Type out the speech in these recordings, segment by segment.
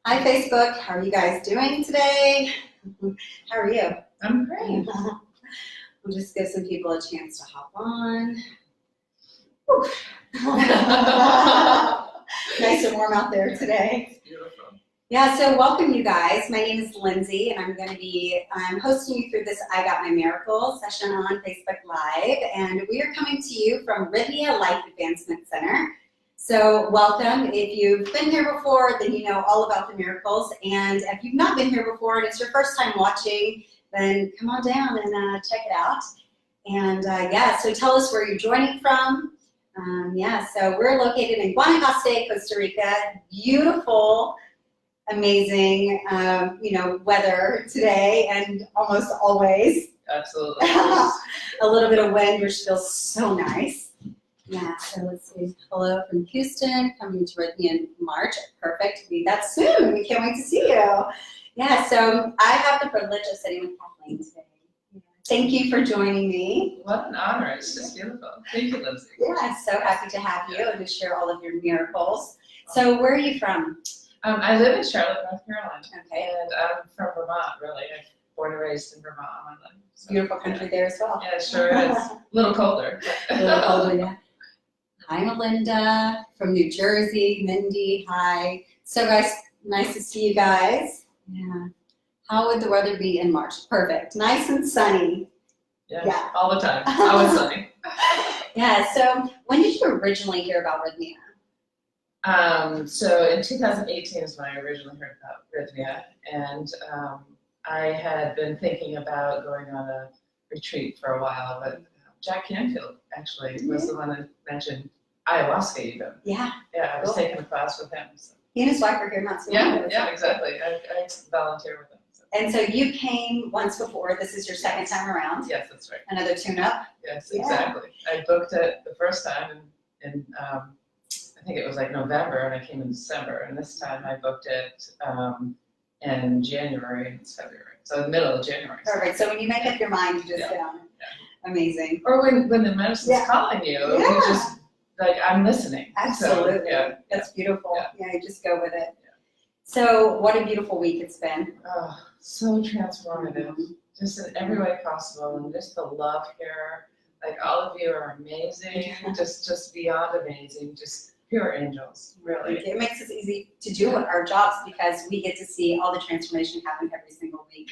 Hi, Facebook. How are you guys doing today? How are you? I'm great. We'll just give some people a chance to hop on. Whew. Nice and warm out there today. It's beautiful. Yeah, so welcome you guys. My name is Lindsay, and I'm going to be hosting you through this I Got My Miracles session on Facebook Live. And we are coming to you from Rythmia Life Advancement Center. So welcome. If you've been here before, then you know all about the miracles. And if you've not been here before and it's your first time watching, then come on down and check it out. And so tell us where you're joining from. So we're located in Guanacaste, Costa Rica. Beautiful, amazing, weather today and almost always. Absolutely. A little bit of wind, which feels so nice. Yeah, so let's see. Hello from Houston, coming to Rythmia in March. Perfect. Be that soon. We can't wait to see you. Yeah, so I have the privilege of sitting with Kathleen today. Thank you for joining me. What an honor. It's just beautiful. Thank you, Lindsay. Yeah, so happy to have you and to share all of your miracles. So where are you from? I live in Charlotte, North Carolina. Okay. And I'm from Vermont, really. I'm born and raised in Vermont all my life. So, Beautiful country there as well. Yeah, it sure is. A little colder. A little colder, yeah. Hi, Melinda from New Jersey. Mindy, hi. So guys, nice to see you guys. Yeah. How would the weather be in March? Perfect. Nice and sunny. Yeah. All the time. It's always sunny. Yeah, so when did you originally hear about Rythmia? So in 2018 is when I originally heard about Rythmia, and I had been thinking about going on a retreat for a while, but Jack Canfield actually was the one that mentioned ayahuasca even. Yeah. Yeah, I was taking a class with him. So. He and his wife are here not so long ago. Yeah, exactly. I volunteer with him. So. And so you came once before. This is your second time around. Yes, that's right. Another tune-up. Yes, Yeah. exactly. I booked it the first time in I think it was like November, and I came in December. And this time I booked it in January, and it's February. So in the middle of January. Perfect. So when you make up your mind, you just get on it. Yeah. Amazing. Or when the medicine's calling you, you just, like, I'm listening. Absolutely. So, That's beautiful. Yeah. You just go with it. Yeah. So what a beautiful week it's been. Oh, so transformative. Just in every way possible. And just the love here. Like, all of you are amazing. just beyond amazing. Just pure angels, really. It makes it easy to do our jobs because we get to see all the transformation happen every single week.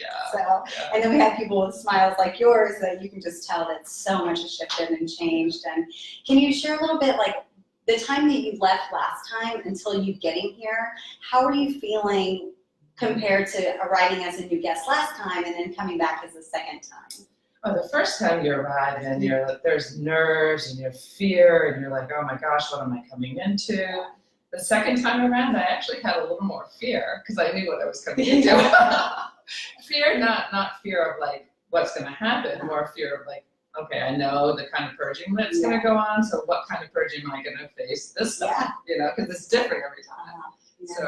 And then we have people with smiles like yours that you can just tell that so much has shifted and changed. And can you share a little bit, like, the time that you left last time until you getting here, how are you feeling compared to arriving as a new guest last time and then coming back as a second time? Oh, the first time you arrive and there's nerves and you have fear and you're like, oh my gosh, what am I coming into? The second time around, I actually had a little more fear because I knew what I was coming into. Fear, not fear of like what's going to happen, more fear of like, okay, I know the kind of purging that's going to go on, so what kind of purging am I going to face this time? Because it's different every time. So,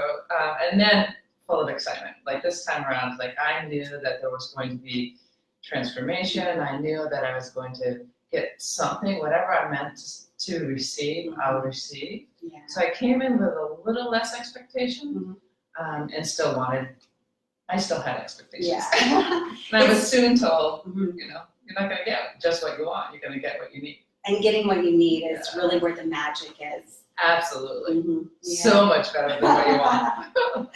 and then full of excitement. Like this time around, like I knew that there was going to be transformation. I knew that I was going to get something, whatever I meant to receive, I'll receive. Yeah. So I came in with a little less expectation, and still had expectations. Yeah. And I was soon told, you're not going to get just what you want. You're going to get what you need. And getting what you need is really where the magic is. Absolutely. So much better than what you want.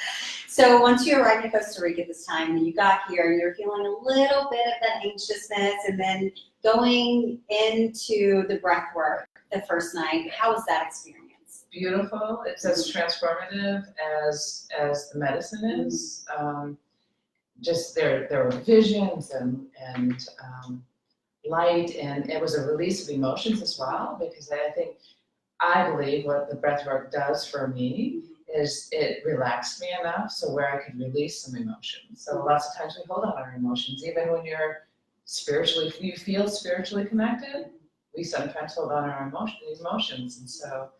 So once you arrived in Costa Rica this time, and you got here, and you're feeling a little bit of that anxiousness, and then going into the breath work the first night, how was that experience? Beautiful. It's as transformative as the medicine is. Just there were visions and light, and it was a release of emotions as well, because I believe what the breath work does for me is it relaxed me enough so where I could release some emotions. So lots of times we hold on our emotions, even when you feel spiritually connected, we sometimes hold on our emotions. And so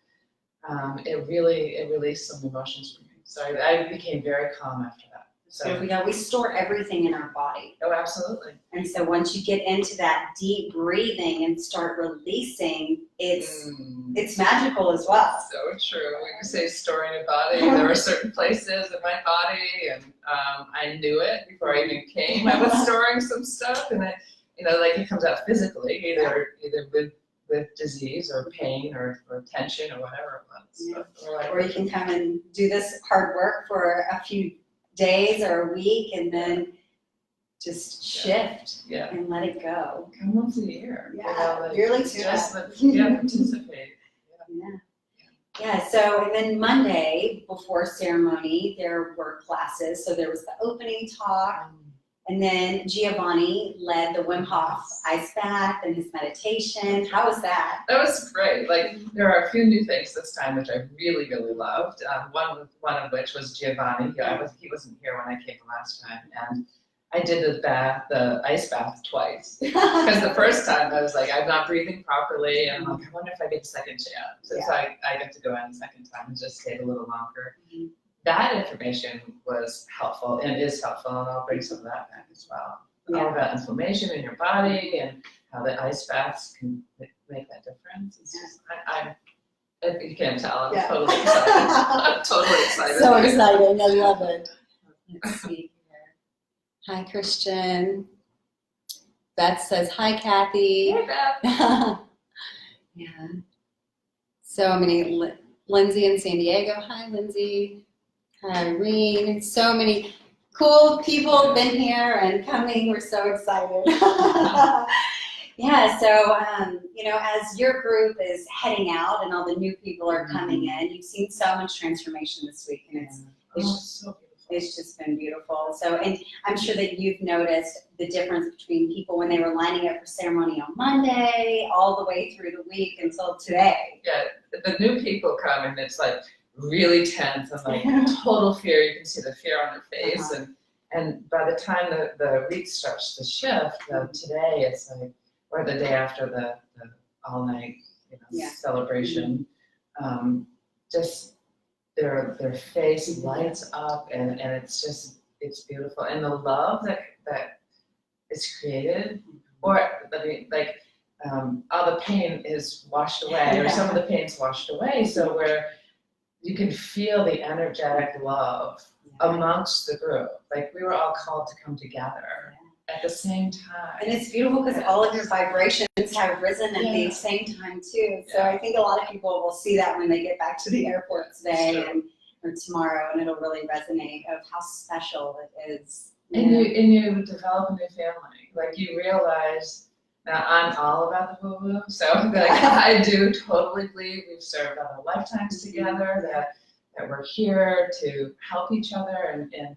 it released some emotions for me. So I became very calm after that. So, we store everything in our body. oh, absolutely. And so once you get into that deep breathing and start releasing, it's magical as well. So true. When you say storing your body, there were certain places in my body, and I knew it before I even came. I was storing some stuff, and it comes out physically, either with disease or pain or tension or whatever it was. Yeah. Or you can come and do this hard work for a few days or a week, and then just shift and let it go. Come once a year. Yeah, yearly participate. Yeah, so and then Monday before ceremony, there were classes. So there was the opening talk, and then Giovanni led the Wim Hof ice bath and his meditation. How was that? That was great. Like, there are a few new things this time which I really, really loved. One of which was Giovanni. He wasn't here when I came the last time, and I did the ice bath twice. Because the first time I was like, I'm not breathing properly, and I'm like, I wonder if I get a second chance. So I got to go in the second time and just stayed a little longer. That information was helpful and is helpful, and I'll bring some of that back as well. All about inflammation in your body and how the ice baths can make that difference. It's just, you can't tell, I'm totally excited. I'm totally excited. So exciting, I love it. Let's see. Hi, Christian. Beth says, hi, Kathy. Hey, Beth. Yeah. So many, Lindsay in San Diego. Hi, Lindsay. Hi, Irene. So many cool people have been here and coming. We're so excited. Yeah, so, as your group is heading out and all the new people are coming in, you've seen so much transformation this week, and it's just been beautiful. So, and I'm sure that you've noticed the difference between people when they were lining up for ceremony on Monday, all the way through the week until today. Yeah, the new people come and it's like really tense and like total fear. You can see the fear on their face, and by the time the week starts to shift, today it's like, or the day after the all night celebration, just. Their face lights up, and it's beautiful, and the love that is created, or all the pain is washed away, or some of the pain's washed away, so where you can feel the energetic love amongst the group. Like, we were all called to come together at the same time. And it's beautiful because all of your vibrations have risen at the same time too. So I think a lot of people will see that when they get back to the airport today or tomorrow, and it'll really resonate of how special it is. And you develop a new family. Like, you realize, now I'm all about the woo-woo, so I do totally believe we've served other lifetimes together, that we're here to help each other, and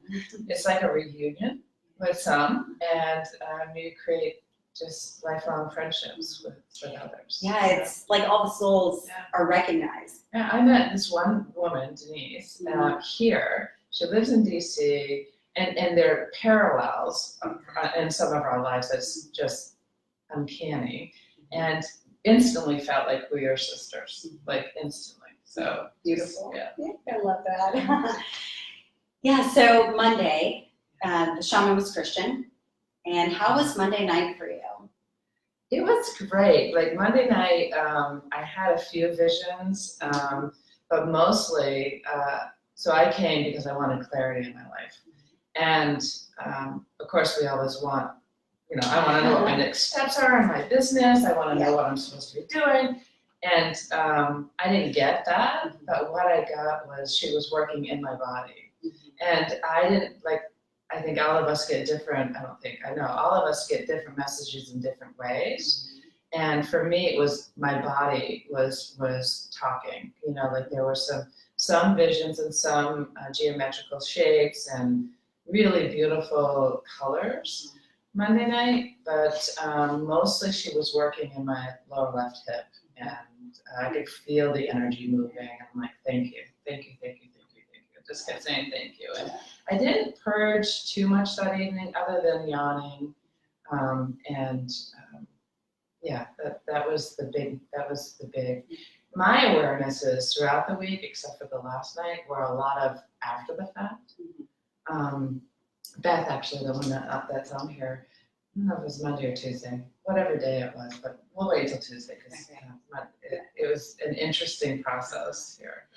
it's like a reunion with some, and you create just lifelong friendships with others. Yeah, it's like all the souls are recognized. Yeah, I met this one woman, Denise, here. She lives in DC, and there are parallels in some of our lives that's just uncanny, and instantly felt like we are sisters, like instantly. So beautiful. Yeah, I love that. Yeah, so Monday, the shaman was Christian. And how was Monday night for you? It was great. Like, Monday night, I had a few visions, but mostly, so I came because I wanted clarity in my life. And of course, we always want, I want to know what my next steps are in my business. I want to know what I'm supposed to be doing. And I didn't get that, but what I got was she was working in my body. And I think all of us get different, all of us get different messages in different ways. And for me, it was my body was talking, like there were some visions and some geometrical shapes and really beautiful colors Monday night, but mostly she was working in my lower left hip, and I could feel the energy moving. I'm like, thank you, thank you, thank you, thank you, thank you. Just kept saying thank you. And I didn't purge too much that evening other than yawning. That was the big. My awarenesses throughout the week, except for the last night, were a lot of after the fact. Beth, actually, the one that's on here, I don't know if it was Monday or Tuesday, whatever day it was, but we'll wait until Tuesday because it was an interesting process here.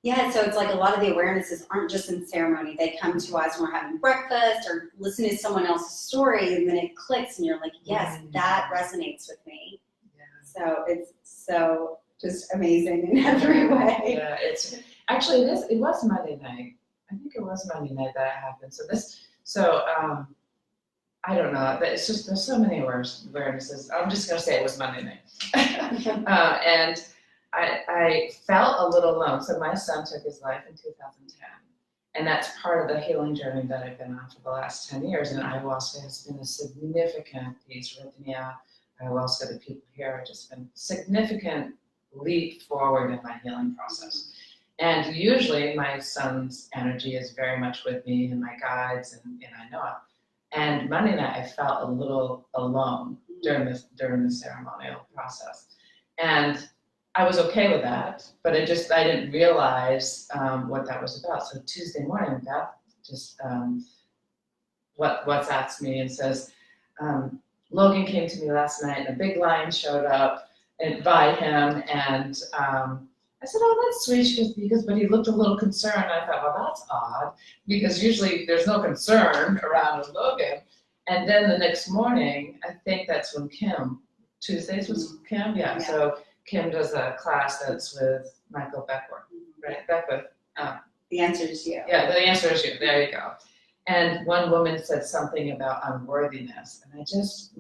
Yeah, so it's like a lot of the awarenesses aren't just in ceremony. They come to us when we're having breakfast or listen to someone else's story, and then it clicks, and you're like, yes, that resonates with me. Yeah. So it's so just amazing in every way. Yeah, it's actually it was Monday night. I think it was Monday night that it happened. I don't know. It's just there's so many awarenesses. I'm just gonna say it was Monday night, and I felt a little alone. So my son took his life in 2010, and that's part of the healing journey that I've been on for the last 10 years. And ayahuasca has been a significant piece. Rythmia, ayahuasca, the people here have just been significant leap forward in my healing process. And usually my son's energy is very much with me and my guides, and I know it. And Monday night, I felt a little alone during the ceremonial process. And I was okay with that, but I didn't realize what that was about. So Tuesday morning, Beth just WhatsApps me and says, Logan came to me last night and a big lion showed up and by him, and I said, oh, that's sweet, but he looked a little concerned. I thought, well, that's odd, because usually there's no concern around Logan. And then the next morning, I think that's when Tuesdays was Kim? Yeah. So Kim does a class that's with Michael Beckwith, right? Beckwith. The answer is you. Yeah, the answer is you. There you go. And one woman said something about unworthiness, and I just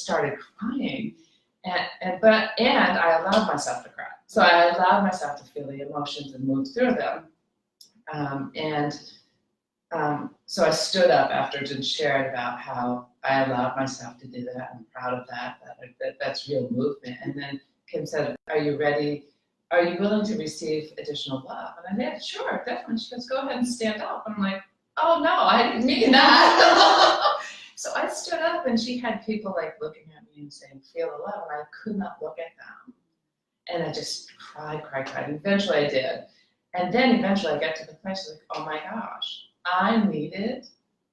started crying, and I allowed myself to cry. So I allowed myself to feel the emotions and move through them, so I stood up after and shared about how I allowed myself to do that. I'm proud of that. That's real movement. And then Kim said, "Are you ready? Are you willing to receive additional love?" And I said, "Sure, definitely." She goes, "Go ahead and stand up." And I'm like, "Oh no, I didn't mean that." So I stood up, and she had people like looking at me and saying, "Feel the love," and I could not look at them. And I just cried. And eventually I did. And then eventually I got to the place like, oh my gosh, I needed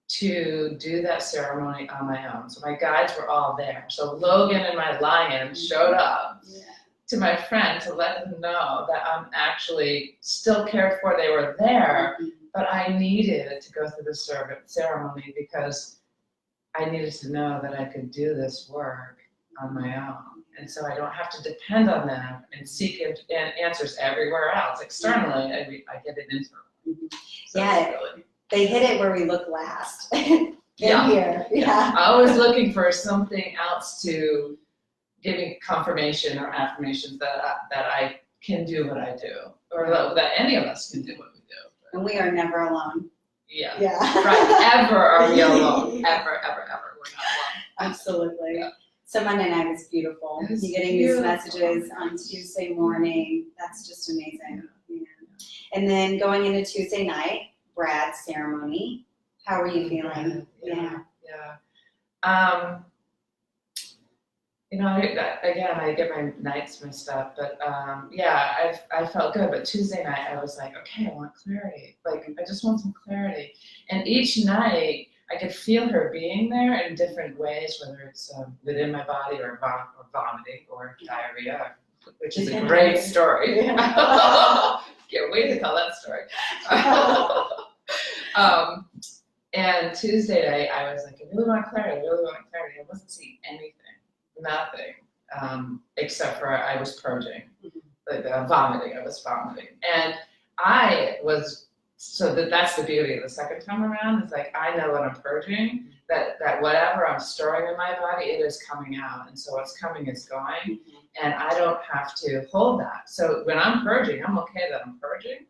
to do that ceremony on my own. So my guides were all there. So Logan and my lion showed up to my friend to let them know that I'm actually still cared for. They were there, but I needed to go through the ceremony because I needed to know that I could do this work on my own. And so I don't have to depend on them and seek answers everywhere else. Externally, I get it internally. So they hit it where we look last. Here. Yeah. I was looking for something else to give me confirmation or affirmations that I can do what I do, or that any of us can do what we do. And we are never alone. Yeah. Yeah. Right. Ever are we alone? Ever. We're not alone. Absolutely. Yeah. So Monday night was beautiful. You're getting these messages on Tuesday morning. That's just amazing. Yeah. And then going into Tuesday night, Brad's ceremony. How are you feeling? Yeah. I get my nights messed up, but I felt good. But Tuesday night, I was like, okay, I want clarity. Like, I just want some clarity. And each night, I could feel her being there in different ways, whether it's within my body or vomiting or diarrhea, which is a great story. Can't wait to tell that story. And Tuesday night, I was like, I really want clarity. I wasn't seeing anything, nothing, except for I was purging, like vomiting. I was vomiting, and that's the beauty of the second time around. It's like, I know when I'm purging that whatever I'm storing in my body, it is coming out. And so what's coming is going, and I don't have to hold that. So when I'm purging, I'm okay that I'm purging.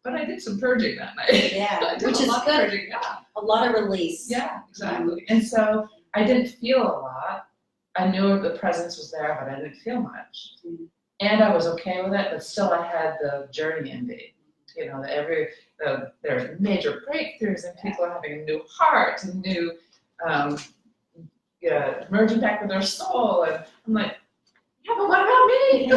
But I did some purging that night. Yeah, which is good. Purging, a lot of release. Yeah, exactly. And so I didn't feel a lot. I knew the presence was there, but I didn't feel much. And I was okay with it, but still I had the journey in me. You know, there's major breakthroughs and people are having a new heart and new, merging back with their soul. And I'm like, yeah, but what about me?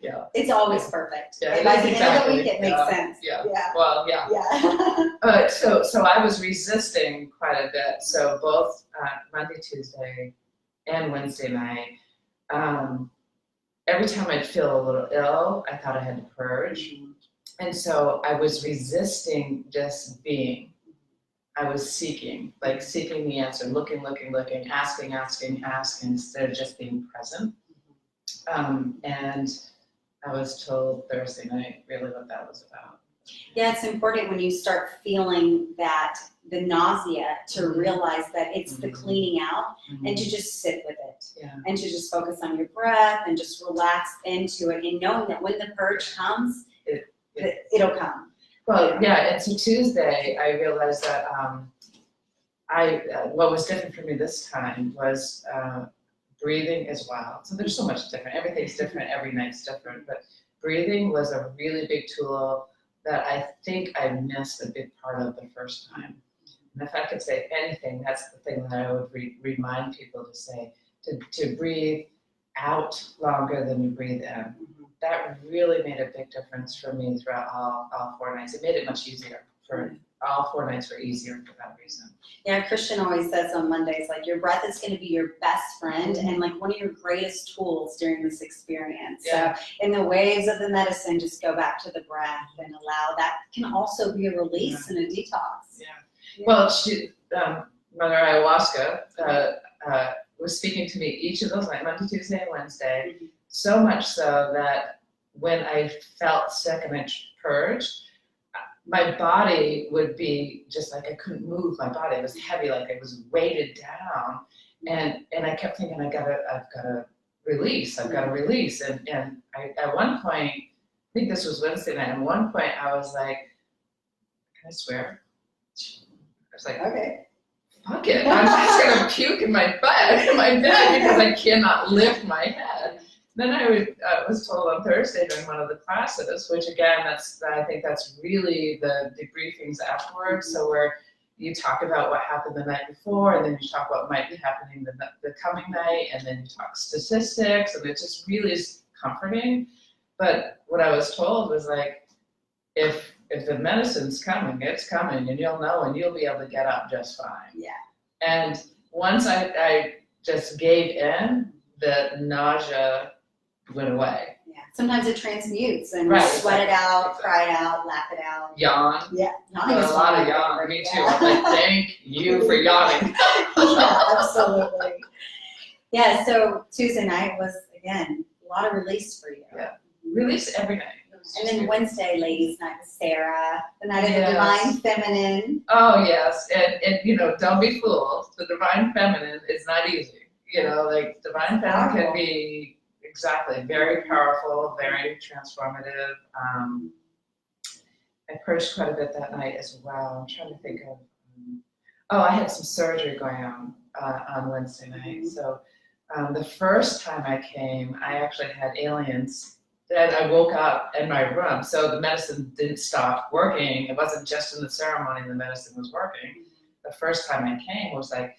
Yeah. It's always perfect. Yeah, And by it the is end of the exactly. week, it makes sense. Yeah. Yeah. Well, yeah. Yeah. So I was resisting quite a bit. So both Monday, Tuesday, and Wednesday night, every time I'd feel a little ill, I thought I had to purge. And so I was resisting just being. I was seeking the answer, looking, asking, instead of just being present. And I was told Thursday night really what that was about. Yeah, it's important when you start feeling that the nausea to realize that it's the cleaning out and to just sit with it and to just focus on your breath and just relax into it and knowing that when the purge comes, it'll come. Well, yeah, and so Tuesday I realized that what was different for me this time was breathing as well. So there's so much different. Everything's different. Every night's different. But breathing was a really big tool that I think I missed a big part of the first time. And if I could say anything, that's the thing that I would remind people to say, to breathe out longer than you breathe in. That really made a big difference for me throughout all 4 nights. It made it much easier. For all 4 nights were easier for that reason. Yeah, Christian always says on Mondays, like, your breath is going to be your best friend and like one of your greatest tools during this experience. Yeah. So in the waves of the medicine, just go back to the breath and allow that can also be a release and a detox. Yeah. Well, Mother Ayahuasca was speaking to me each of those nights, Monday, Tuesday, and Wednesday, so much so that when I felt sick and I purged, my body would be just like I couldn't move my body. It was heavy, like it was weighted down. And I kept thinking, I've got to release. And at one point, I think this was Wednesday night, at one point I was like, can I swear? I was like, Okay. Fuck it. I'm just gonna puke in my bed because I cannot lift my head. Then I was told on Thursday during one of the classes, which again, I think that's really the debriefings afterwards. So where you talk about what happened the night before, and then you talk what might be happening the coming night, and then you talk statistics, and it just really is comforting. But what I was told was like, if the medicine's coming, it's coming, and you'll know, and you'll be able to get up just fine. Yeah. And once I just gave in, the nausea went away. Yeah. Sometimes it transmutes and Right, sweat it out, cry it out, laugh it out. Yawn. Yeah. A lot of yawn. Me too. I'm like, thank you for yawning. Yeah, absolutely. Yeah, so Tuesday night was, again, a lot of release for you. Yeah. Release every night. And then Wednesday, ladies' night with Sarah, the night of the Yes. divine feminine. Oh, yes. And don't be fooled. The divine feminine is not easy. Like divine feminine can be very powerful, very transformative. I purged quite a bit that night as well. I'm trying to think of, I had some surgery going on Wednesday night. So the first time I came, I actually had aliens. Then I woke up in my room, so the medicine didn't stop working. It wasn't just in the ceremony the medicine was working. The first time I came was like,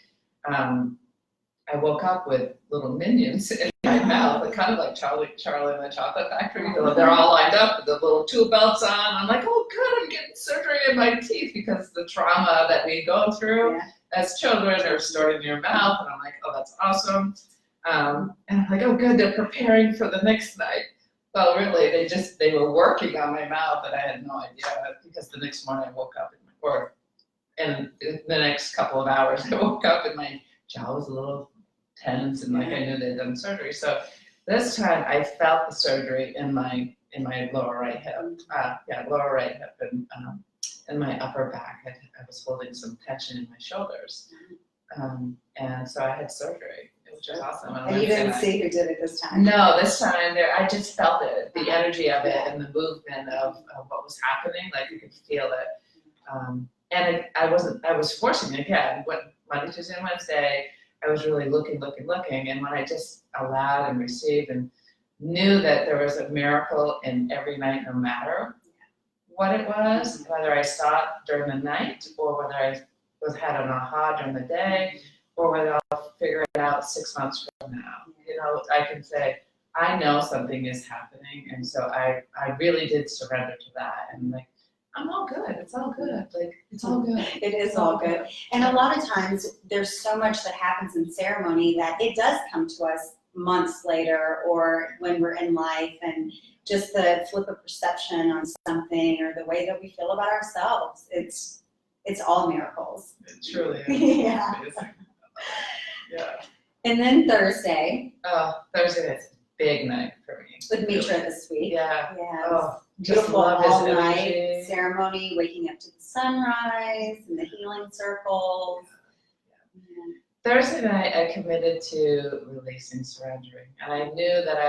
I woke up with little minions in my mouth, kind of like Charlie in the Chocolate Factory. They're all lined up with the little tool belts on. I'm like, oh good, I'm getting surgery in my teeth because the trauma that we go through as children are stored in your mouth. And I'm like, oh, that's awesome. And I'm like, oh good, they're preparing for the next night. Well, really, they were working on my mouth, and I had no idea because the next morning I woke up in the next couple of hours I woke up and my jaw was a little tense and like I knew they'd done surgery. So this time I felt the surgery in my lower right hip, and in my upper back. I was holding some tension in my shoulders, and so I had surgery. Which was awesome. And you didn't see who did it this time? No, this time I just felt it, the energy of it and the movement of what was happening, like you could feel it. And I was forcing it again. Monday, Tuesday, and Wednesday, I was really looking. And when I just allowed and received and knew that there was a miracle in every night, no matter what it was, whether I stopped during the night or whether I had an aha during the day, or whether I'll figure it out 6 months from now. I can say, I know something is happening, and so I really did surrender to that, and like, I'm all good. It's all good. Like, it's all good. It is all good. And a lot of times there's so much that happens in ceremony that it does come to us months later or when we're in life, and just the flip of perception on something or the way that we feel about ourselves. It's all miracles. It truly is. Yeah. Amazing. Yeah. And then Thursday Thursday night's a big night for me. with Mitra this week. Yeah. Yeah. Oh, just Beautiful love his all night energy. ceremony, waking up to the sunrise and the healing circles. Thursday night, I committed to releasing, surrendering, and I knew that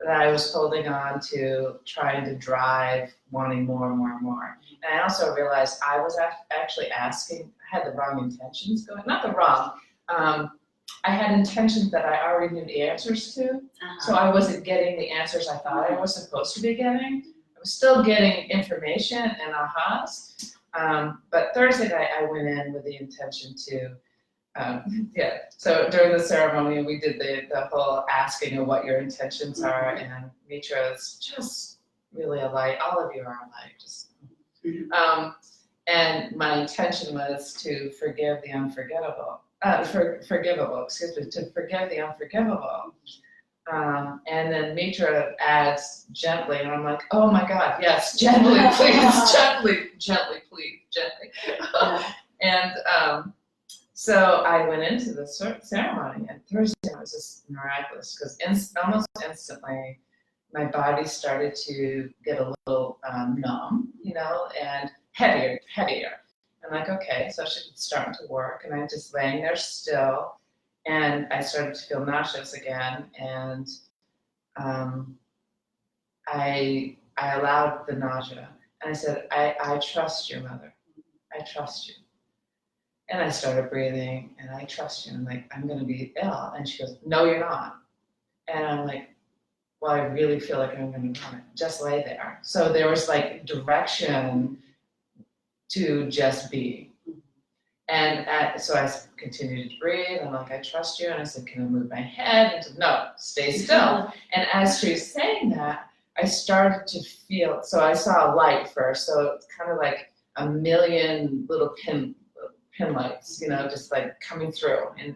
I was holding on to trying to drive, wanting more and more and more. And I also realized I was actually asking, I had the wrong intentions going, not the wrong, I had intentions that I already knew the answers to, so I wasn't getting the answers I thought I was supposed to be getting. I was still getting information and ahas, but Thursday night I went in with the intention to, so during the ceremony we did the whole asking of what your intentions are, and Mitra is just really a light. All of you are a light, just. And my intention was to forgive the unforgettable. Forgivable, to forgive the unforgivable. And then Mitra adds gently, and I'm like, oh my God, yes, gently, please, gently, please, gently. And so I went into the ceremony, and Thursday was just miraculous, because almost instantly my body started to get a little numb, and heavier. I'm like, okay, so it's starting to work, and I'm just laying there still, and I started to feel nauseous again, and I allowed the nausea, and I said, I trust you, Mother, I trust you. And I started breathing, and I trust you, and like, I'm gonna be ill, and she goes, no, you're not. And I'm like, well, I really feel like I'm gonna vomit, just lay there. So there was like direction to just be. And so I continued to breathe. I'm like, I trust you. And I said, can I move my head? And said, no, stay still. And as she was saying that, I started to feel, so I saw a light first. So it's kind of like a million little pin lights, just like coming through. And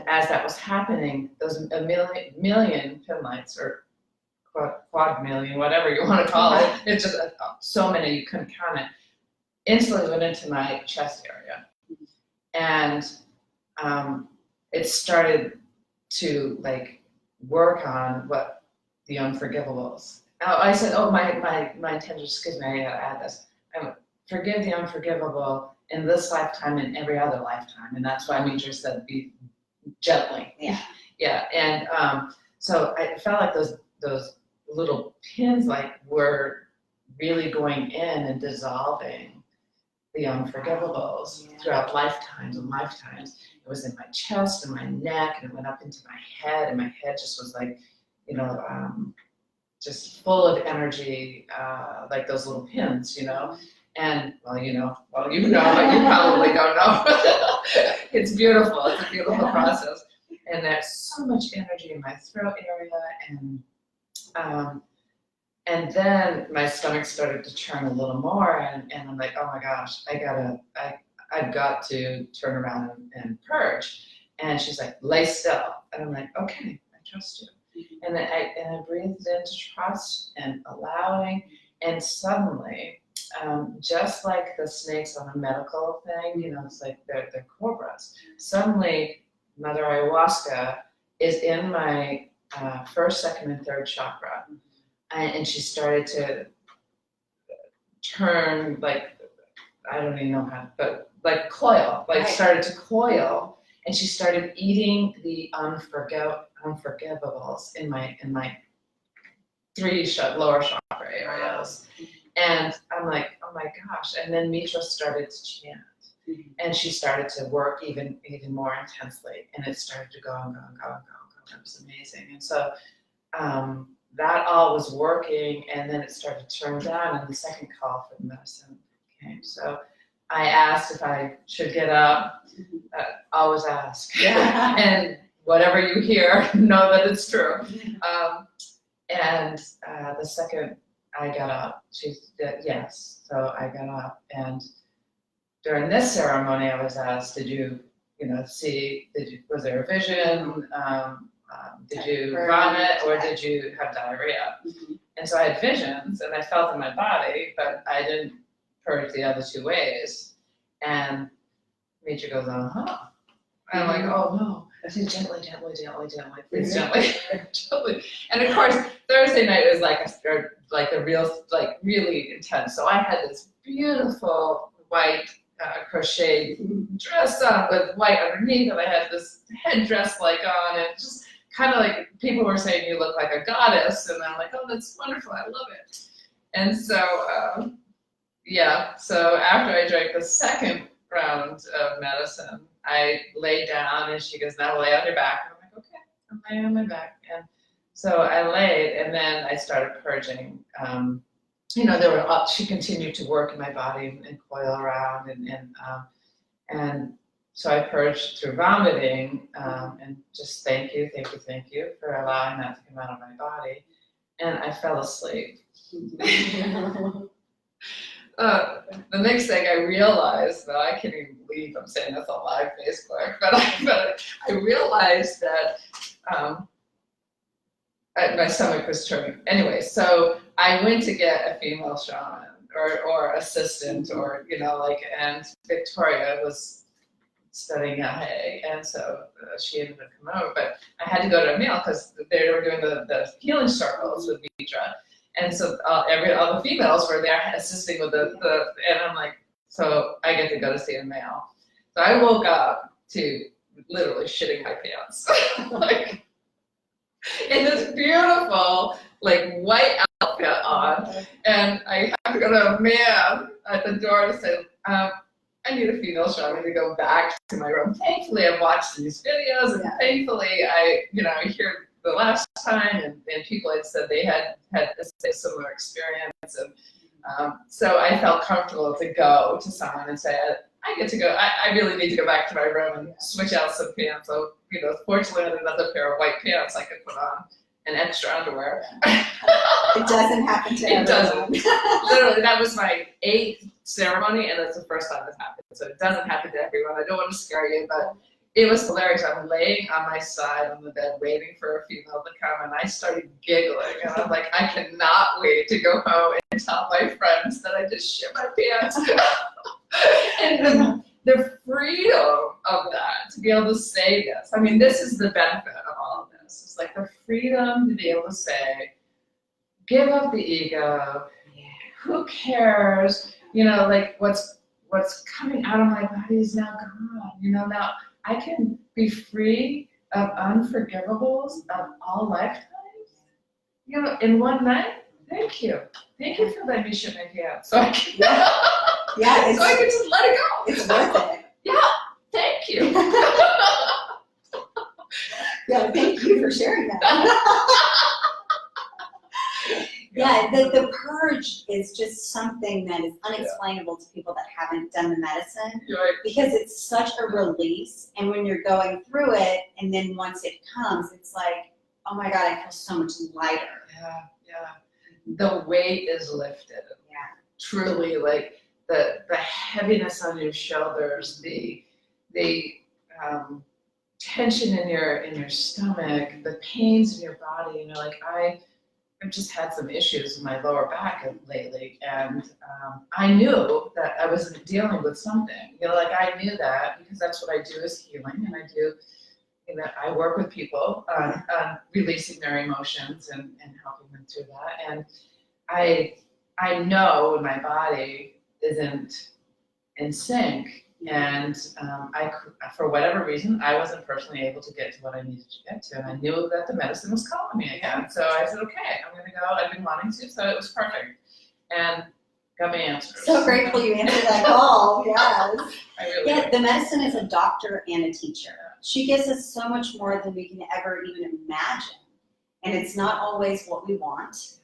as that was happening, those a million pin lights, or quad million, whatever you want to call it. It's just so many, you couldn't count it. Instantly went into my chest area, and it started to like work on what the unforgivables. I said, oh, my intention, excuse me, I gotta add this. Forgive the unforgivable in this lifetime and every other lifetime, and that's why Mitra said be gently. Yeah, and so I felt like those little pins were really going in and dissolving the unforgivables throughout lifetimes and lifetimes. It was in my chest and my neck, and it went up into my head, and my head just was like, just full of energy, like those little pins, And you probably don't know. It's beautiful. It's a beautiful process. And there's so much energy in my throat area, and then my stomach started to churn a little more, and I'm like, oh my gosh, I've got to turn around and purge. And she's like, lay still. And I'm like, okay, I trust you. And then I breathed into trust and allowing, and suddenly, just like the snakes on a medical thing, it's like they're cobras. Suddenly, Mother Ayahuasca is in my first, second, and third chakra. And she started to turn I don't even know how, but like coil, started to coil, and she started eating the unforgivables in my three lower chakra areas. And I'm like, oh my gosh. And then Mitra started to chant, and she started to work even more intensely, and it started to go and go and go and go and go. It was amazing. And so that all was working, and then it started to turn down, and the second call for the medicine came. So I asked if I should get up. Always ask. And whatever you hear, know that it's true. And the second I got up, she said yes. So I got up, and during this ceremony, I was asked, "Did you, see? Was there a vision? Did you vomit, or did you have diarrhea?" Mm-hmm. And so I had visions, and I felt in my body, but I didn't purge the other two ways. And Mitra goes, "Uh-huh." And I'm like, "Oh no." I said, gently, please, gently, gently. And of course, Thursday night was like a real, like really intense. So I had this beautiful white crocheted dress on with white underneath, and I had this headdress on, and just kind of like people were saying you look like a goddess, and I'm like, oh, that's wonderful, I love it. And so, so after I drank the second round of medicine, I laid down, and she goes, "Now lay on your back." And I'm like, okay, I'm laying on my back. And so I laid, and then I started purging. She continued to work in my body and coil around, and so I purged through vomiting, and just thank you for allowing that to come out of my body. And I fell asleep. The next thing I realized, though I can't even believe I'm saying this on live Facebook, but I realized that my stomach was turning. Anyway, so I went to get a female shaman or assistant, and Victoria was studying LA, and so she ended up coming over. But I had to go to a meal because they were doing the healing circles with Mitra. And so all the females were there assisting with the and I'm like, so I get to go to see a male. So I woke up to literally shitting my pants. In this beautiful, white outfit on. And I have to go to a man at the door to say, I need a female shaman to go back to my room. Thankfully, I've watched these videos, and thankfully, I hear the last time, and people had said they had a similar experience, and so I felt comfortable to go to someone and say, I get to go. I really need to go back to my room and switch out some pants. So fortunately, I had another pair of white pants I could put on and extra underwear. It doesn't happen to everyone. It doesn't. Literally, that was my 8th ceremony, and that's the first time it's happened. So it doesn't happen to everyone. I don't want to scare you, but it was hilarious. I'm laying on my side on the bed waiting for a female to come, and I started giggling, and I'm like, I cannot wait to go home and tell my friends that I just shit my pants. And the freedom of that, to be able to say this. I mean, this is the benefit of all of this. It's like the freedom to be able to say, give up the ego. Who cares? What's coming out of my body is now gone. Now I can be free of unforgivables of all lifetimes. In one night. Thank you for letting me shit my pants. So I can, so I can just let it go. It's worth it. Yeah, thank you. Thank you for sharing that. The purge is just something that is unexplainable to people that haven't done the medicine, because it's such a release, and when you're going through it, and then once it comes, it's like, oh my God, I feel so much lighter. The weight is lifted. Truly, the heaviness on your shoulders, the tension in your stomach, the pains in your body. I've just had some issues with my lower back lately, and I knew that I was dealing with something. I knew that because that's what I do is healing, and I do. I work with people on releasing their emotions and helping them through that. And I know when my body isn't in sync, and for whatever reason, I wasn't personally able to get to what I needed to get to. And I knew that the medicine was calling me again. So I said, okay, I'm going to go. I've been wanting to, so it was perfect. And got my answers. So grateful you answered that call. Yes. I really the medicine is a doctor and a teacher. She gives us so much more than we can ever even imagine. And it's not always what we want,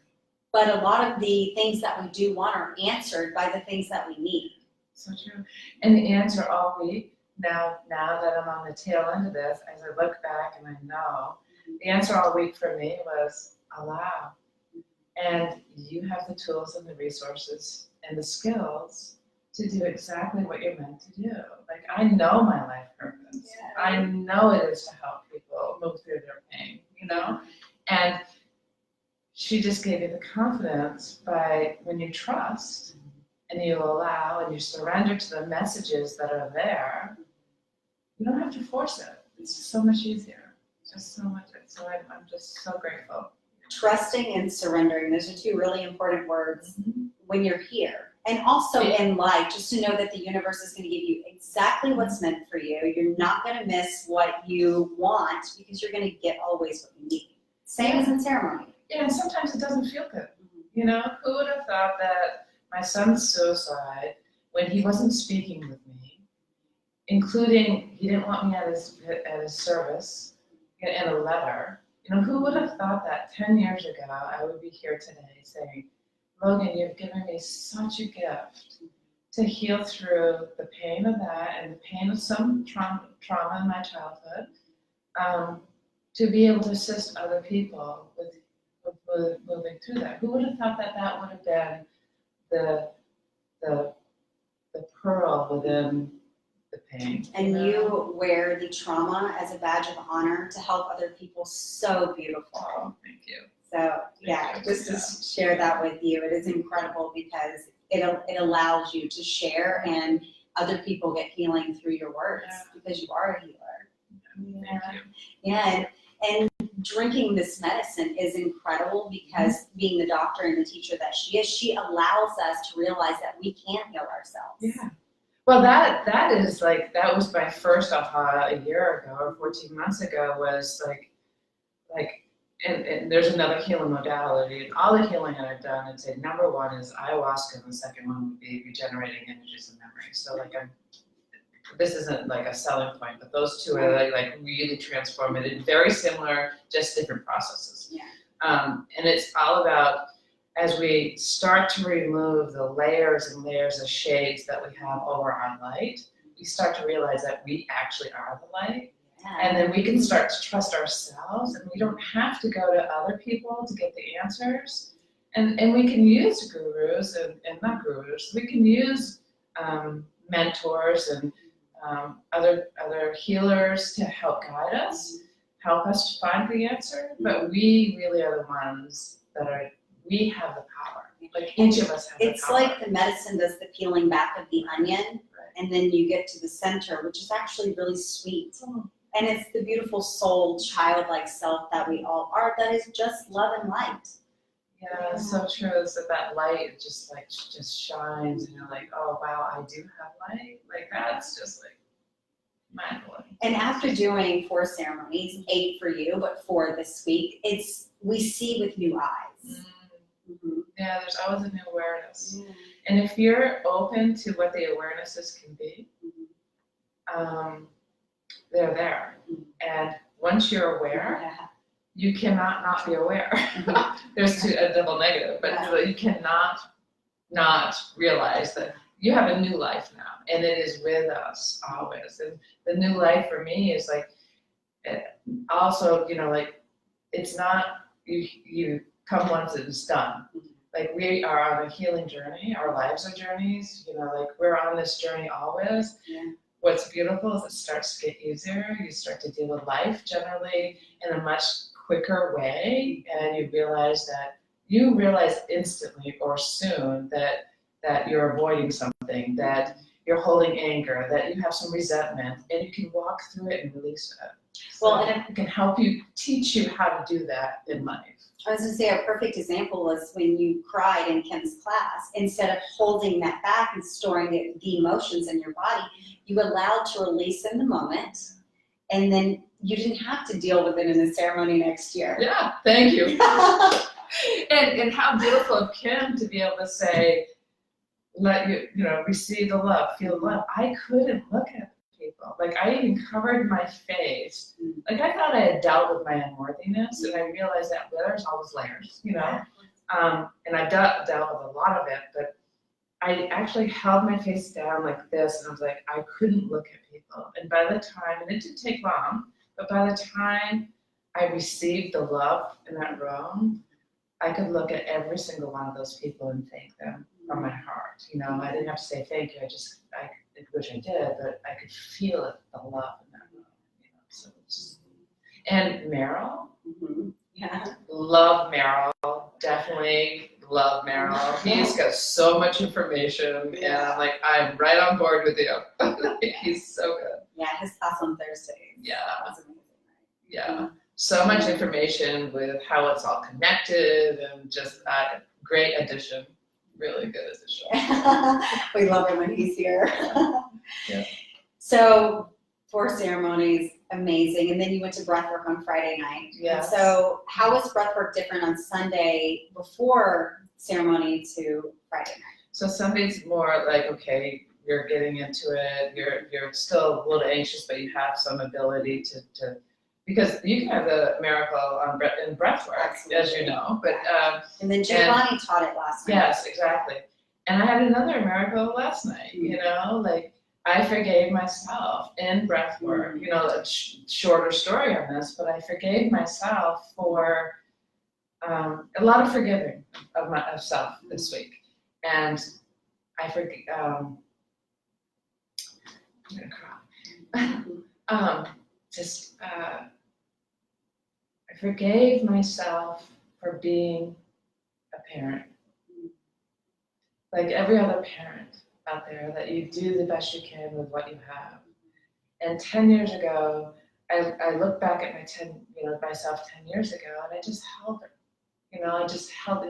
but a lot of the things that we do want are answered by the things that we need. So true. And the answer all week, now that I'm on the tail end of this, as I look back and I know, the answer all week for me was allow. And you have the tools and the resources and the skills to do exactly what you're meant to do. Like, I know my life purpose. Yeah. I know it is to help people move through their pain, you know? And she just gave you the confidence by when you trust and you allow and you surrender to the messages that are there, you don't have to force it. It's just so much easier. Just so much. So I'm just so grateful. Trusting and surrendering, those are two really important words when you're here. And also in life, just to know that the universe is going to give you exactly what's meant for you. You're not going to miss what you want because you're going to get always what you need. Same as in ceremony. Yeah, and sometimes it doesn't feel good. You know, who would have thought that my son's suicide, when he wasn't speaking with me, including he didn't want me at his service in a letter, you know, who would have thought that 10 years ago I would be here today saying, Logan, you've given me such a gift to heal through the pain of that and the pain of some trauma in my childhood, to be able to assist other people with moving through that. Who would have thought that that would have been the pearl within the pain? And you wear the trauma as a badge of honor to help other people. So beautiful. Oh, thank you. So yeah, just to share that with you, it is incredible because it allows you to share and other people get healing through your words because you are a healer. Thank you. Yeah, and drinking this medicine is incredible because being the doctor and the teacher that she is, she allows us to realize that we can heal ourselves. Yeah. Well, that is like, that was my first aha a year ago or 14 months ago was like, and there's another healing modality, and all the healing that I've done, I'd say number one is ayahuasca, and the second one would be regenerating images and memories. So like this isn't like a selling point, but those two are like really transformative, very similar, just different processes. Yeah. And it's all about, as we start to remove the layers and layers of shades that we have over our light, we start to realize that we actually are the light. And then we can start to trust ourselves, and we don't have to go to other people to get the answers. And we can use gurus and not gurus, we can use mentors and other healers to help guide us, help us find the answer. But we really are the ones that we have the power. Like each of us has the power. It's like the medicine does the peeling back of the onion, and then you get to the center, which is actually really sweet. And it's the beautiful soul, childlike self that we all are, that is just love and light. Yeah, it's so true. It's that light just shines, and you're like, oh wow, I do have light. Like that's just like mind-blowing. And after doing 4 ceremonies, 8 for you, but 4 this week, we see with new eyes. Yeah, there's always a new awareness. And if you're open to what the awarenesses can be, they're there. And once you're aware, you cannot not be aware. There's a double negative, but you cannot not realize that you have a new life now, and it is with us always. And the new life for me is like, also, you know, like it's not you come once and it's done. Like we are on a healing journey. Our lives are journeys. You know, like we're on this journey always. What's beautiful is it starts to get easier. You start to deal with life generally in a much quicker way, and you realize instantly or soon that you're avoiding something, that you're holding anger, that you have some resentment, and you can walk through it and release it. So Well, and it can help you, teach you how to do that in life. I was going to say a perfect example was when you cried in Kim's class. Instead of holding that back and storing the emotions in your body, you allowed to release in the moment, and then you didn't have to deal with it in the ceremony next year. Yeah, thank you. and how beautiful of Kim to be able to say, let you receive the love, feel the love. I couldn't look at people. Like I even covered my face. Like I thought I had dealt with my unworthiness, and I realized that there's always layers, you know. And I've dealt with a lot of it, but I actually held my face down like this, and I was like, I couldn't look at people. And by the time, and it didn't take long, but by the time I received the love in that room, I could look at every single one of those people and thank them from my heart. You know, I didn't have to say thank you. Which I did, but I could feel it, the love in that room. You know, so it's, and Meryl, Yeah. love Meryl, definitely love Meryl. He's got so much information, and I'm like, I'm right on board with you. He's so good. Yeah, his class on Thursday. Yeah. Was amazing, right? Yeah, so much information with how it's all connected, and just a great addition, really good addition. We love it when he's here. Yeah. So 4 ceremonies, amazing. And then you went to breathwork on Friday night. Yes. And so how was breathwork different on Sunday before ceremony to Friday night? So Sunday's more like, okay, you're getting into it, you're still a little anxious, but you have some ability to because you can have the miracle in breathwork, as you know, but And then Giovanni taught it last night. yes, exactly. And I had another miracle last night, you know, like I forgave myself in breathwork, you know, a shorter story on this, but I forgave myself for a lot of forgiving of self this week. And I I'm gonna cry. I forgave myself for being a parent. Like every other parent out there, that you do the best you can with what you have. And 10 years ago, I look back at myself 10 years ago, and I just held her. You know, I just held,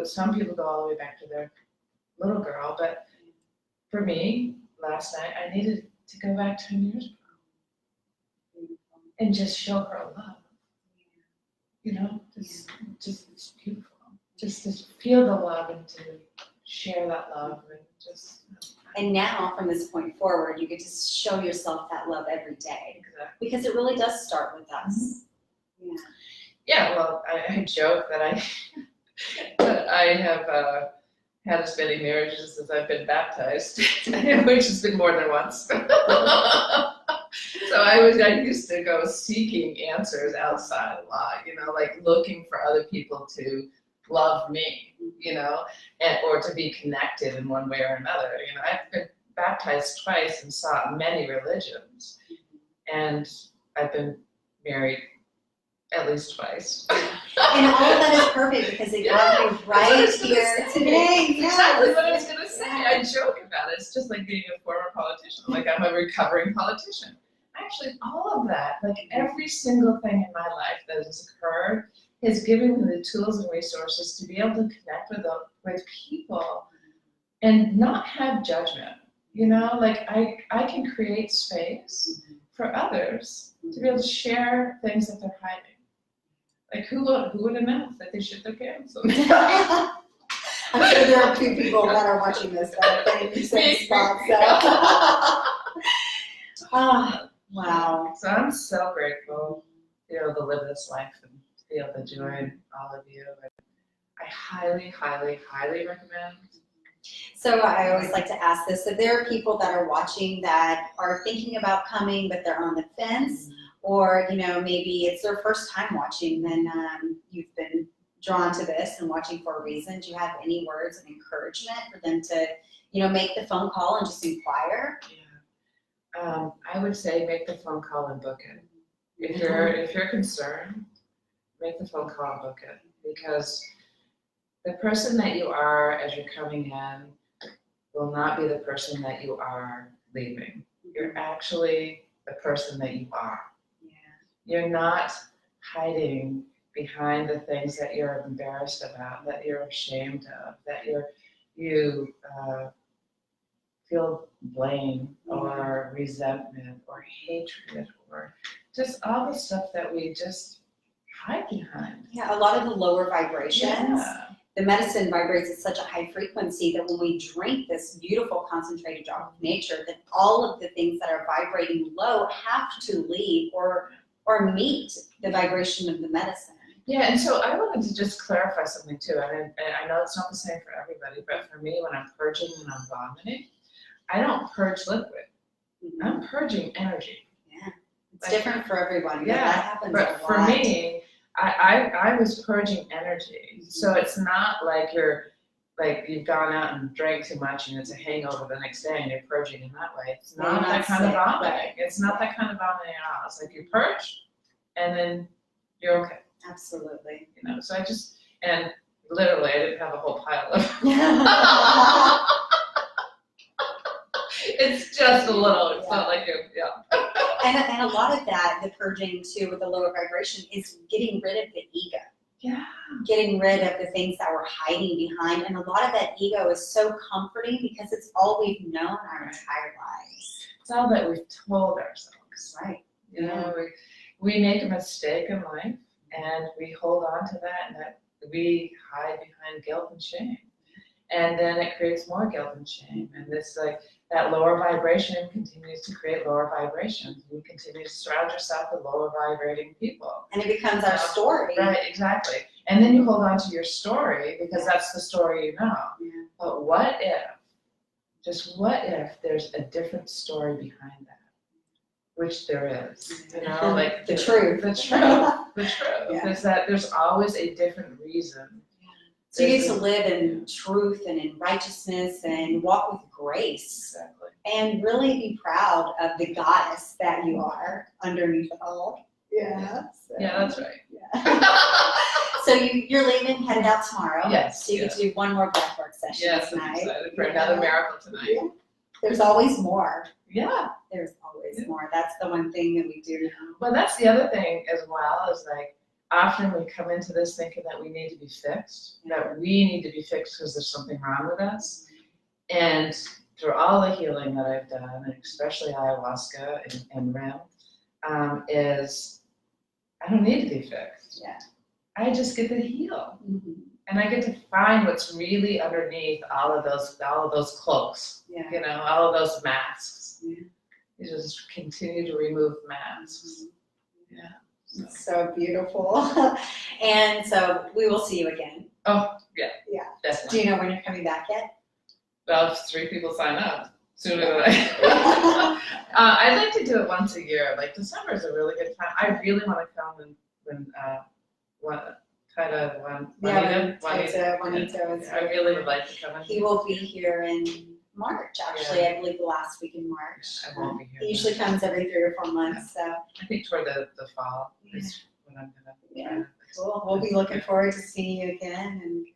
some people go all the way back to their little girl, but for me, last night, I needed to go back 10 years ago and just show her love. You know, just it's beautiful. Just to feel the love and to share that love and just. And now, from this point forward, you get to show yourself that love every day. Exactly. Because it really does start with us. Mm-hmm. Yeah, well, I joke that I have had as many marriages as I've been baptized, which has been more than once. So I used to go seeking answers outside a lot, you know, like looking for other people to love me, you know, or to be connected in one way or another. You know, I've been baptized twice and sought many religions, and I've been married at least twice. And all of that is perfect because it got you right here today. Exactly what I was going to say. I joke about it. It's just like being a former politician. Like I'm a recovering politician. Actually, all of that, like every single thing in my life that has occurred, has given me the tools and resources to be able to connect with people and not have judgment. You know, like I can create space for others to be able to share things that they're hiding. Like who would have known that they shit their pants? I'm sure there are a few people that are watching this that are in the same spot. So. Wow. So I'm so grateful to be able to live this life and to be able to join all of you. And I highly, highly, highly recommend. So I always like to ask this. If there are people that are watching that are thinking about coming, but they're on the fence, or, you know, maybe it's their first time watching, then you've been drawn to this and watching for a reason. Do you have any words of encouragement for them to, you know, make the phone call and just inquire? Yeah. I would say make the phone call and book it. If you're concerned, make the phone call and book it, because the person that you are as you're coming in will not be the person that you are leaving. You're actually the person that you are. Yeah. You're not hiding behind the things that you're embarrassed about, that you're ashamed of, that you feel blame or resentment or hatred or just all the stuff that we just hide behind. Yeah, a lot of the lower vibrations. Yeah. The medicine vibrates at such a high frequency that when we drink this beautiful concentrated drop of nature, that all of the things that are vibrating low have to leave or meet the vibration of the medicine. Yeah, and so I wanted to just clarify something too. And I know it's not the same for everybody, but for me, when I'm purging and I'm vomiting, I don't purge liquid. I'm purging energy. Yeah, it's different for everyone. But Yeah, that happens a but lot. for me, I was purging energy. So it's not like you've gone out and drank too much and it's a hangover the next day and you're purging in that way. It's not that kind of vomiting. Right. It's not that kind of vomiting at all. It's like you purge and then you're okay. Absolutely. You know, so and literally I didn't have a whole pile of it's just a little, it's not like And a lot of that, the purging too with the lower vibration, is getting rid of the ego. Yeah. Getting rid of the things that we're hiding behind. And a lot of that ego is so comforting because it's all we've known our entire lives. It's all that we've told ourselves. Right. You know, we make a mistake in life and we hold on to that, and that we hide behind guilt and shame. And then it creates more guilt and shame. And this that lower vibration continues to create lower vibrations. You continue to surround yourself with lower vibrating people. And it becomes our story. Right, exactly. And then you hold on to your story because that's the story you know. Yeah. But what if there's a different story behind that? Which there is, you know, like the truth. The truth. Yeah. Is that there's always a different reason. So you get to live in truth and in righteousness and walk with grace. Exactly. And really be proud of the goddess that you are underneath it all. Yeah. So, Yeah, that's right. Yeah. So you're leaving, headed out tomorrow. Yes. So you get to do one more breathwork session Yes, I'm tonight. excited for another miracle tonight. Yeah. There's always more. Yeah. There's always more. That's the one thing that we do know. Well, that's the other thing as well, is often we come into this thinking that we need to be fixed, that we need to be fixed because there's something wrong with us. And through all the healing that I've done, and especially ayahuasca and REM, is I don't need to be fixed. Yeah. I just get to heal. Mm-hmm. And I get to find what's really underneath all of those cloaks, Yeah. you know, all of those masks. Yeah. You just continue to remove masks. Mm-hmm. Yeah. So beautiful. And so we will see you again. Oh, yeah. Yeah. Definitely. Do you know when you're coming back yet? Well, if 3 people sign up, sooner than I. I'd like to do it once a year. Like December is a really good time. I really want to come when Juanito. I really would like to come in. He will be here in March, actually. I believe the last week in March. I won't be here. He usually comes every 3 or 4 months. So I think toward the fall is when I'm gonna. yeah, cool. We'll be looking forward to seeing you again and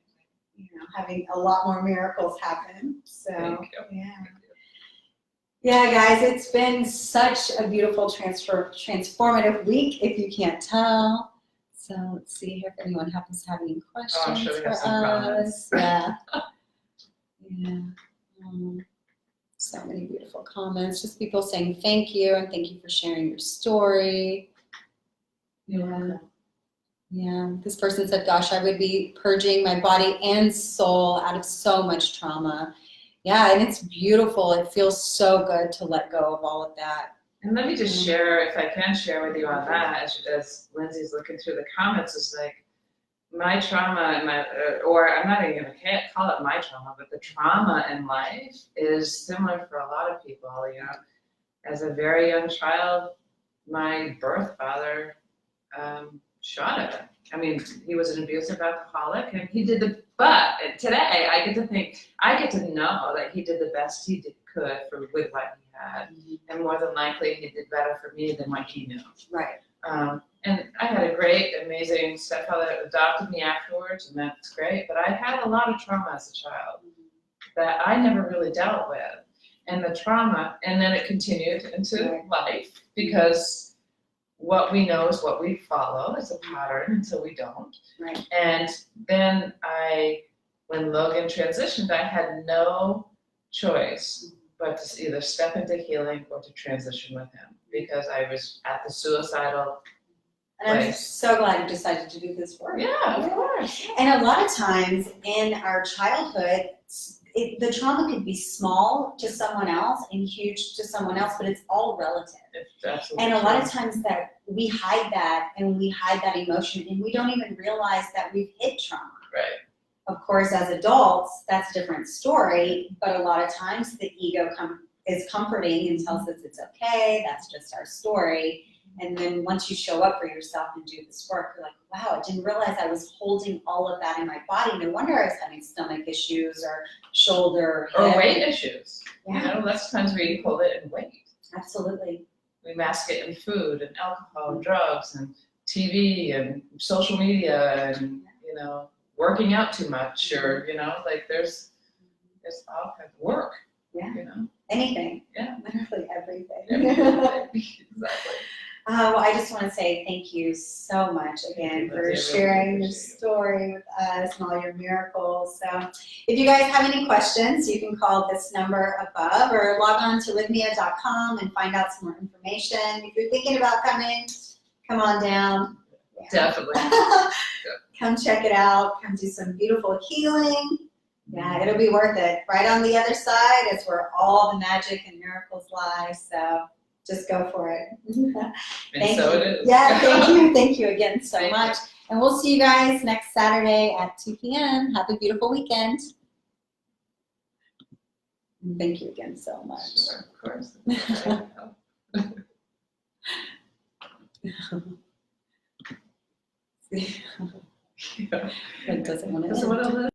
having a lot more miracles happen. So Thank you. yeah. Thank you. Yeah, guys, it's been such a beautiful transformative week, if you can't tell. So let's see here if anyone happens to have any questions I'm sure we for have some us. comments. Yeah. Yeah. So many beautiful comments. Just people saying thank you and thank you for sharing your story. Yeah. Yeah. This person said, gosh, I would be purging my body and soul out of so much trauma. Yeah, and it's beautiful. It feels so good to let go of all of that. And let me just share, if I can share with you on that, as Lindsay's looking through the comments, is my trauma and or I'm not even gonna call it my trauma, but the trauma in life is similar for a lot of people. You know, as a very young child, my birth father shot at him. I mean, he was an abusive alcoholic, and he did but today I get to know that he did the best he could with what he had, and more than likely he did better for me than what he knew. Right. And I had a great, amazing stepfather that adopted me afterwards, and that's great, but I had a lot of trauma as a child that I never really dealt with. And the trauma, and then it continued into life, because what we know is what we follow. It's a pattern until we don't. Right. And then when Logan transitioned, I had no choice but to either step into healing or to transition with him, because I was at the suicidal And I'm place. so glad you decided to do this work. Yeah, of course. And a lot of times in our childhood, the trauma could be small to someone else and huge to someone else, but it's all relative. It's absolutely And a true. lot of times that we hide that and we hide that emotion and we don't even realize that we've hit trauma. Right. Of course, as adults, that's a different story, but a lot of times the ego is comforting and tells us it's okay, that's just our story. And then once you show up for yourself and do this work, you're like, wow, I didn't realize I was holding all of that in my body. No wonder I was having stomach issues or shoulder Or hip. weight issues. Yeah. You know, lots of times we hold it in weight. Absolutely. We mask it in food and alcohol and drugs and TV and social media and, you know, working out too much or, you know, like there's all kinds of work. Yeah. You know? Anything. Yeah. Literally everything. Exactly. Well, I just want to say thank you so much again Thank you, for Lindsay. I really sharing your appreciate it. story with us and all your miracles. So if you guys have any questions, you can call this number above or log on to rythmia.com and find out some more information. If you're thinking about coming, come on down. Definitely. Come check it out. Come do some beautiful healing. Yeah, it'll be worth it. Right on the other side is where all the magic and miracles lie. So just go for it. And so it is. Yeah, thank you. Thank you again so Thank much. And we'll see you guys next Saturday at 2 p.m. Have a beautiful weekend. Thank you again so much. Sure, of course. It doesn't want to. So what else?